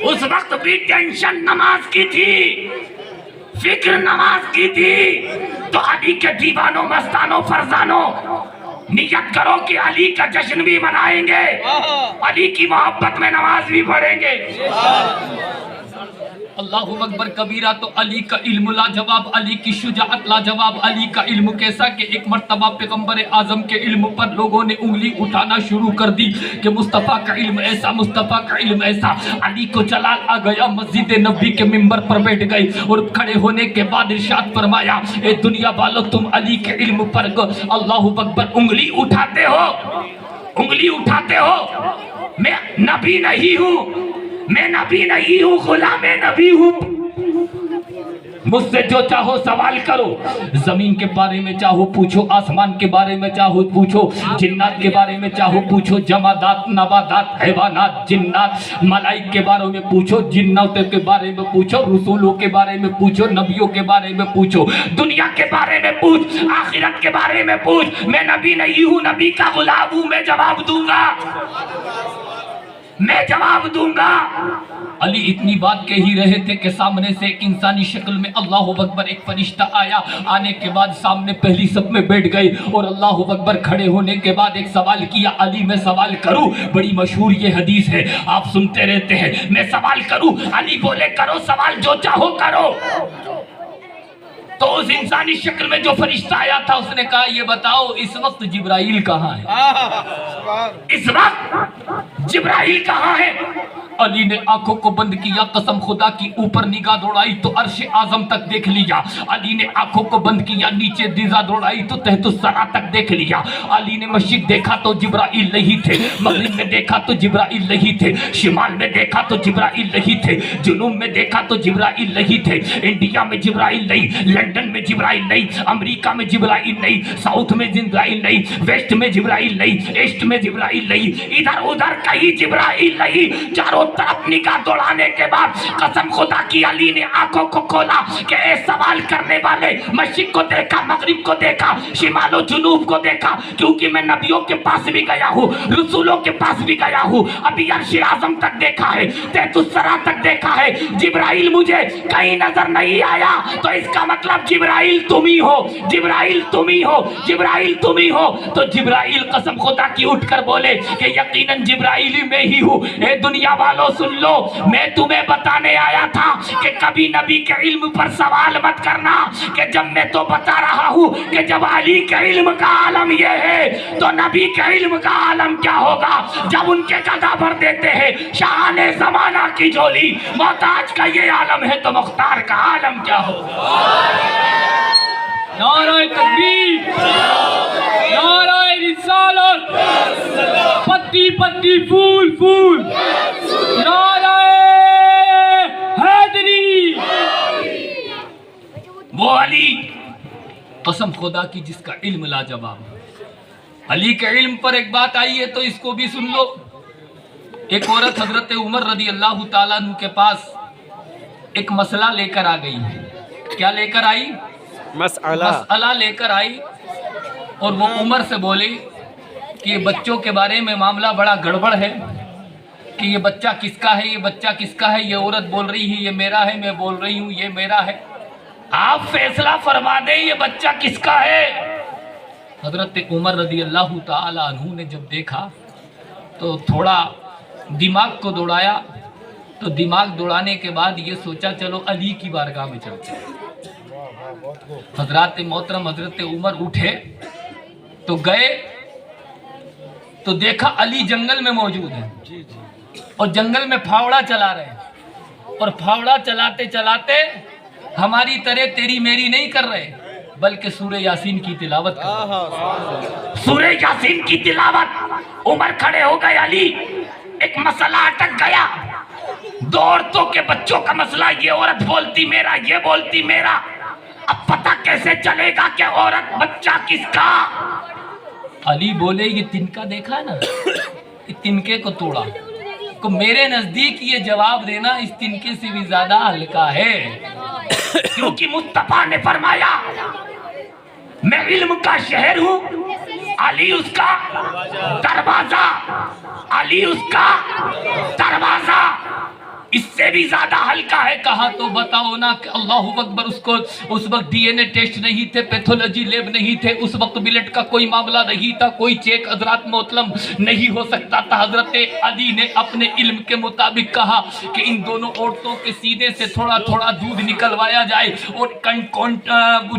اس وقت بھی ٹینشن نماز کی تھی، فکر نماز کی تھی. تو علی کے دیوانوں مستانوں فرزانوں نیت کرو کہ علی کا جشن بھی منائیں گے، علی کی محبت میں نماز بھی پڑھیں گے. اللہ اکبر کبیرہ. تو علی کا علم لاجواب، علی کی شجاعت لاجواب. علی کا علم کیسا کہ ایک مرتبہ پیغمبر اعظم کے علم پر لوگوں نے انگلی اٹھانا شروع کر دی کہ مصطفیٰ کا علم ایسا، مصطفیٰ کا علم ایسا. علی کو جلال آ گیا، مسجد نبی کے منبر پر بیٹھ گئے اور کھڑے ہونے کے بعد ارشاد فرمایا اے دنیا والو تم علی کے علم پر اللہ اکبر انگلی اٹھاتے ہو، انگلی اٹھاتے ہو. میں نبی نہیں ہوں، میں نبی نہیں ہوں، غلام نبی ہوں. مجھ سے جو چاہو سوال کرو، زمین کے بارے میں چاہو پوچھو، آسمان کے بارے میں چاہو پوچھو، جنات کے بارے میں چاہو پوچھو، جمادات، نباتات، حیوانات، جنات، ملائک کے بارے میں پوچھو، جنات کے بارے میں پوچھو، رسولوں کے بارے میں پوچھو، نبیوں کے بارے میں پوچھو، دنیا کے بارے میں پوچھ، آخرت کے بارے میں پوچھ. میں نبی نہیں ہوں، نبی کا غلام ہوں. میں جواب دوں گا، میں جواب دوں گا. علی اتنی بات کہہ ہی رہے تھے کہ سامنے سے ایک انسانی شکل میں اللہ اکبر ایک فرشتہ آیا. آنے کے بعد سامنے پہلی صف میں بیٹھ گئی اور اللہ اکبر کھڑے ہونے کے بعد ایک سوال کیا. علی میں سوال کروں؟ بڑی مشہور یہ حدیث ہے، آپ سنتے رہتے ہیں. میں سوال کروں؟ علی بولے کرو سوال، جو چاہو کرو. تو اس انسانی شکل میں جو فرشتہ آیا تھا اس نے کہا یہ بتاؤ اس وقت جبرائیل کہاں ہے؟ اس وقت جبرائیل کہاں ہے؟ علی نے آنکھوں کو بند کیا، قسم خدا کی اوپر نگاہ دوڑائی تو عرش اعظم تک دیکھ لیا. علی نے آنکھوں کو بند کیا، نیچے نگاہ دوڑائی تو تحت الثری تک دیکھ لیا. علی نے مشرق دیکھا تو جبرائیل نہیں تھے، مغرب میں دیکھا تو جبرائیل نہیں تھے، شمال میں دیکھا تو جبرائیل نہیں تھے، جنوب میں دیکھا تو جبرائیل نہیں تھے، انڈیا میں جبرائیل نہیں، لندن میں جبرائیل نہیں، امریکہ میں جبرائیل نہیں، ساؤتھ میں جبرائیل نہیں، ویسٹ میں جبرائیل نہیں، ایسٹ میں جبرائیل نہیں، ادھر ادھر کہیں جبرائیل نہیں. چاروں طرف نگاہ دوڑانے کے بعد قسم خدا کی علی نے آنکھوں کو کھولا کہ اے سوال کرنے والے، مشرق کو دیکھا، مغرب کو دیکھا، شمال و جنوب کو دیکھا، کیونکہ میں نبیوں کے پاس بھی گیا ہوں، رسولوں کے پاس بھی گیا ہوں، ابھی عرش اعظم تک دیکھا ہے، تحت الثری تک دیکھا ہے، جبرائیل مجھے کہیں نظر نہیں آیا. تو اس کا مطلب جبرائیل تم ہی ہو، جبرائیل تم ہی ہو، جبرائیل تم ہی ہو. تو جبرائیل قسم خدا کی اٹھ کر بولے کہ یقیناً جبرائیل میں ہی ہوں. اے دنیا والوں سن لو، میں تمہیں بتانے آیا تھا کہ کبھی نبی کے علم پر سوال مت کرنا، کہ جب میں تو بتا رہا ہوں کہ جب علی کے علم کا عالم یہ ہے تو نبی کے علم کا عالم کیا ہوگا. جب ان کے گدا بھر دیتے ہیں شاہان زمانہ کی جھولی، محتاج کا یہ عالم ہے تو مختار کا عالم کیا ہوگا. نعرہ تکبیر، نعرہ رسالت، پتی پتی پھول پھول، نعرہ حیدری. وہ علی قسم خدا کی جس کا علم لاجواب. علی کے علم پر ایک بات آئی ہے تو اس کو بھی سن لو. ایک عورت حضرت عمر رضی اللہ تعالیٰ عنہ کے پاس ایک مسئلہ لے کر آ گئی. کیا لے کر آئی؟ مسئلہ لے کر آئی اور وہ عمر سے بولی کہ یہ بچوں کے بارے میں معاملہ بڑا گڑبڑ ہے، کہ یہ بچہ کس کا ہے، یہ بچہ کس کا ہے. یہ عورت بول رہی ہے یہ میرا ہے، میں بول رہی ہوں یہ میرا ہے. آپ فیصلہ فرما دیں یہ بچہ کس کا ہے. حضرت عمر رضی اللہ تعالی عنہ نے جب دیکھا تو تھوڑا دماغ کو دوڑایا. تو دماغ دوڑانے کے بعد یہ سوچا چلو علی کی بارگاہ میں چلتے ہیں. حضرات محترم حضرت عمر اٹھے تو گئے تو دیکھا علی جنگل میں موجود ہے اور جنگل میں پھاوڑا چلا رہے ہیں، اور پھاوڑا چلاتے چلاتے ہماری طرح تیری میری نہیں کر رہے بلکہ سورہ یاسین کی تلاوت کر رہے. سورہ یاسین کی تلاوت. عمر کھڑے ہو گئے، علی ایک مسئلہ اٹک گیا. دو عورتوں کے بچوں کا مسئلہ، یہ عورت بولتی میرا، یہ بولتی میرا. اب پتہ کیسے چلے گا کہ عورت بچہ کس کا. علی بولے یہ تنکا دیکھا نا، یہ تنکے کو توڑا. کو میرے نزدیک یہ جواب دینا اس تنکے سے بھی زیادہ ہلکا ہے، کیونکہ مصطفیٰ نے فرمایا میں علم کا شہر ہوں، علی اس کا دروازہ، علی اس کا دروازہ. اس سے بھی زیادہ ہلکا ہے. کہا تو بتاؤ نا کہ اللہ اکبر. اس کو اس وقت ڈی این اے ٹیسٹ نہیں تھے, پیتھولوجی لیب نہیں تھے, اس وقت بلٹ کا کوئی معاملہ نہیں تھا, کوئی چیک حضرات محترم نہیں ہو سکتا تھا. حضرت علی نے اپنے علم کے مطابق کہا کہ ان دونوں عورتوں کے سینے سے تھوڑا تھوڑا دودھ نکلوایا جائے, اور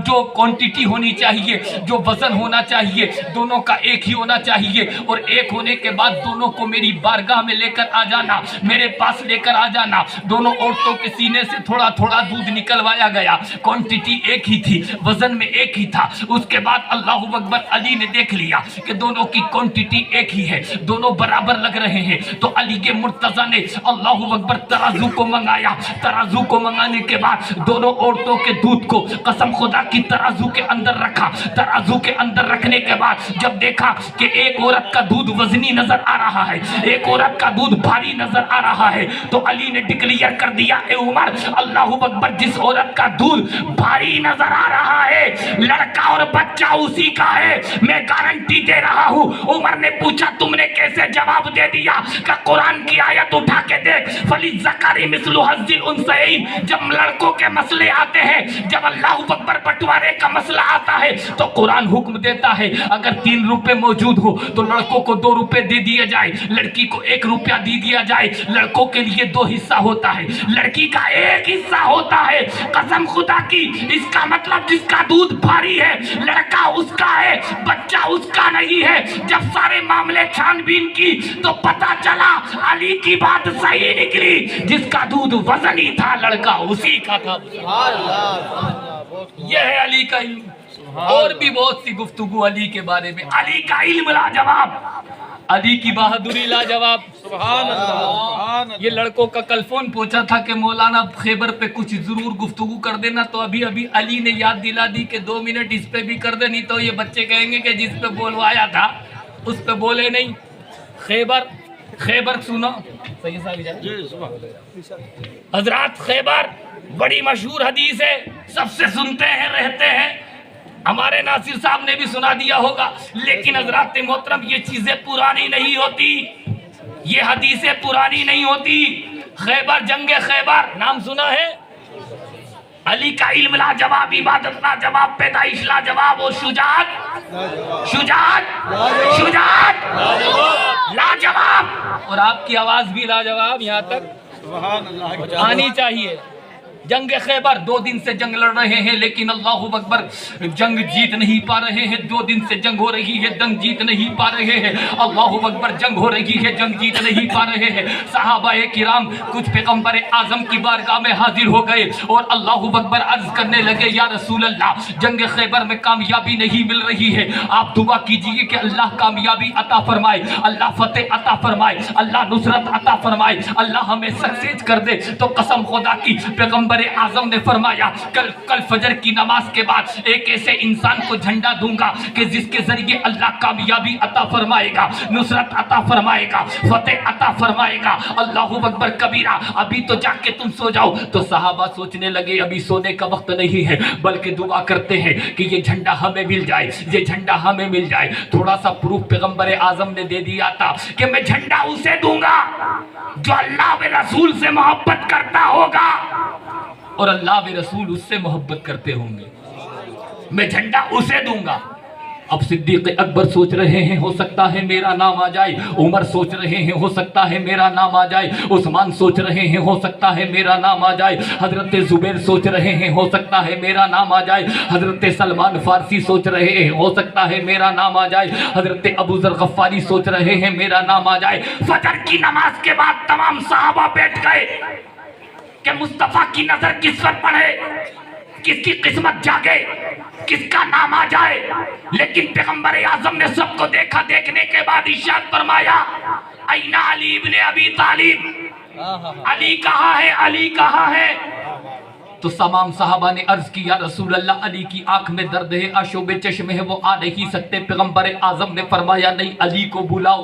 جو کوانٹٹی ہونی چاہیے, جو وزن ہونا چاہیے, دونوں کا ایک ہی ہونا چاہیے, اور ایک ہونے کے بعد دونوں کو میری بارگاہ میں لے کر آ جانا, میرے پاس لے کر آ جانا. دونوں عورتوں کے سینے سے تھوڑا تھوڑا دودھ نکلوایا گیا, کوانٹٹی ایک ہی تھی, وزن میں ایک ہی تھا. اس کے بعد اللہ اکبر علی نے دیکھ لیا کہ دونوں کی کوانٹٹی ایک ہی ہے, دونوں برابر لگ رہے ہیں. تو علی کے مرتضی نے اللہ اکبر ترازو کو منگایا. ترازو کو منگانے کے بعد دونوں عورتوں کے دودھ کو قسم خدا کی ترازو کے اندر رکھا. ترازو کے اندر رکھنے کے بعد جب دیکھا کہ ایک عورت کا دودھ وزنی نظر آ رہا ہے, ایک عورت کا دودھ بھاری نظر آ رہا ہے, تو علی نے ڈکلیئر کر دیا, اے عمر اللہ اکبر, جس عورت کا دودھ بھاری نظر آ رہا ہے لڑکا اور بچہ اسی کا ہے, میں گارنٹی دے رہا ہوں. عمر نے پوچھا تم نے کیسے جواب دے دیا؟ کہ قرآن کی آیت اٹھا کے دیکھ, فَلِلذَّكَرِ مِثْلُ حَظِّ الْأُنثَيَيْنِ. جب لڑکوں کے مسئلے آتے ہیں, جب اللہ اکبر بٹوارے کا مسئلہ آتا ہے, تو قرآن حکم دیتا ہے اگر 3 روپے موجود ہو تو لڑکوں کو 2 روپے دے دیے جائے, لڑکی کو 1 روپیہ دے دیا جائے. لڑکوں کے لیے 2 حصہ ہوتا ہے, لڑکی کا 1 حصہ ہوتا ہے. قسم خدا کی, اس کا مطلب جس کا دودھ بھاری ہے لڑکا اس کا ہے, بچہ اس کا نہیں ہے. جب سارے معاملے چھان بین کی تو پتا چلا علی کی بات صحیح نکلی, جس کا دودھ وزنی تھا لڑکا اسی کا تھا. یہ ہے علی کا علم. اور بھی بہت سی گفتگو علی کے بارے میں. علی کا علم لاجواب, علی کی بہادری لاجواب. سبحان اللہ. یہ لڑکوں کا کل فون پوچھا تھا کہ مولانا خیبر پہ کچھ ضرور گفتگو کر دینا, تو ابھی علی نے یاد دلا دی کہ 2 منٹ اس پہ بھی کر دے, نہیں تو یہ بچے کہیں گے کہ جس پہ بولوایا تھا اس پہ بولے نہیں. خیبر سنو صحیح صاحب. حضرات خیبر بڑی مشہور حدیث ہے, سب سے سنتے ہیں, رہتے ہیں. ہمارے ناصر صاحب نے بھی سنا دیا ہوگا, لیکن حضرات محترم یہ چیزیں پرانی نہیں ہوتی, یہ حدیثیں پرانی نہیں ہوتی. خیبر, جنگ خیبر نام سنا ہے؟ علی کا علم لاجواب, عبادت لاجواب, پیدائش لاجواب, اور شجاعت لاجواب, اور آپ کی آواز بھی لاجواب. یہاں تک آنی چاہیے. جنگ خیبر 2 دن سے جنگ لڑ رہے ہیں, لیکن اللہ اکبر جنگ جیت نہیں پا رہے ہیں. 2 دن سے جنگ ہو رہی ہے, جنگ جیت نہیں پا رہے ہیں. اللہ اکبر جنگ ہو رہی ہے, جنگ جیت نہیں پا رہے ہیں. صحابہ کرام کچھ پیغمبر اعظم کی بارگاہ میں حاضر ہو گئے اور اللہ اکبر عرض کرنے لگے, یا رسول اللہ, جنگ خیبر میں کامیابی نہیں مل رہی ہے, آپ دعا کیجئے کہ اللہ کامیابی عطا فرمائے, اللہ فتح عطا فرمائے, اللہ نصرت عطا فرمائے, اللہ ہمیں سکسیس کر دے. تو قسم خدا کی پیغمبر اعظم نے فرمایا, کل فجر کی نماز کے بعد ایک ایسے انسان کو جھنڈا دوں گا کہ جس کے ذریعے اللہ کامیابی عطا فرمائے گا, نصرت عطا فرمائے گا, فتح عطا فرمائے گا. اللہ اکبر کبیرہ. ابھی تو جا کے تم سو جاؤ. تو صحابہ سوچنے لگے ابھی سونے کا وقت نہیں ہے, بلکہ دعا کرتے ہیں کہ یہ جھنڈا ہمیں مل جائے, یہ جھنڈا ہمیں مل جائے. تھوڑا سا پروف پیغمبر اعظم نے دے دیا تھا کہ میں جھنڈا اسے دوں گا جو اللہ و رسول سے محبت کرتا ہوگا, اور اللہ و رسول اس سے محبت کرتے ہوں گے. میں جھنڈا اسے دوں گا. اب صدیق اکبر سوچ رہے ہیں ہو سکتا ہے میرا نام آ جائے, عمر سوچ رہے ہیں ہو سکتا ہے میرا نام آ جائے, عثمان سوچ رہے ہیں ہو سکتا ہے میرا نام آ جائے, حضرت زبیر سوچ رہے ہیں ہو سکتا ہے میرا نام آ جائے, حضرت سلمان فارسی سوچ رہے ہیں ہو سکتا ہے میرا نام آ جائے, حضرت ابو ذر غفاری سوچ رہے ہیں میرا نام آ جائے. فجر کی نماز کے بعد تمام صحابہ بیٹھ گئے کہ مصطفیٰ کی نظر کس پر پڑے, کس کی قسمت جاگے, کس کا نام آ جائے. لیکن پیغمبر اعظم نے سب کو دیکھا, دیکھنے کے بعد ارشاد فرمایا, این علی ابن ابی طالب, علی کہاں ہے, علی کہاں ہے. تو تمام صحابہ نے عرض کی, یا رسول اللہ, علی کی آنکھ میں درد ہے, آشوب چشم ہے, وہ آ نہیں سکتے. پیغمبر اعظم نے فرمایا, نہیں, علی کو بلاؤ.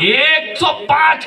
105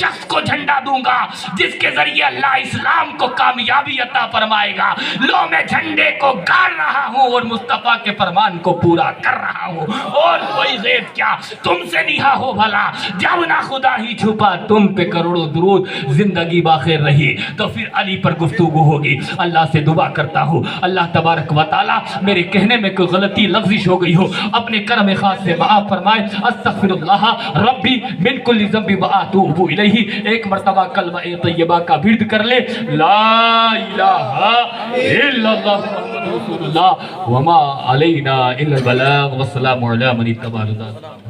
شخص کو جھنڈا دوں گا جس کے ذریعے اللہ اسلام کو کامیابی عطا فرمائے گا. لو میں جھنڈے کو گاڑ رہا ہوں اور مصطفیٰ کے فرمان کو پورا کر رہا ہوں. اور کوئی غیب کیا تم سے نہا ہو بھلا جب نہ خدا ہی چھپا تم پہ کروڑوں درود. زندگی باخیر رہی تو پھر علی پر گفتگو ہوگی. اللہ سے دعا کرتا ہوں اللہ تبارک و تعالی میرے کہنے میں کوئی غلطی لفظش ہو گئی ہو اپنے کرم خاص سے معاف فرمائے. استغفر اللہ ربی من کل ذنب واتوب الیہ. ایک مرتبہ کلمہ طیبہ کا ورد کر لے لا الہ الا اللہ محمد رسول اللہ وما علینا الا البلاغ والسلام علی من اتبع الہدى.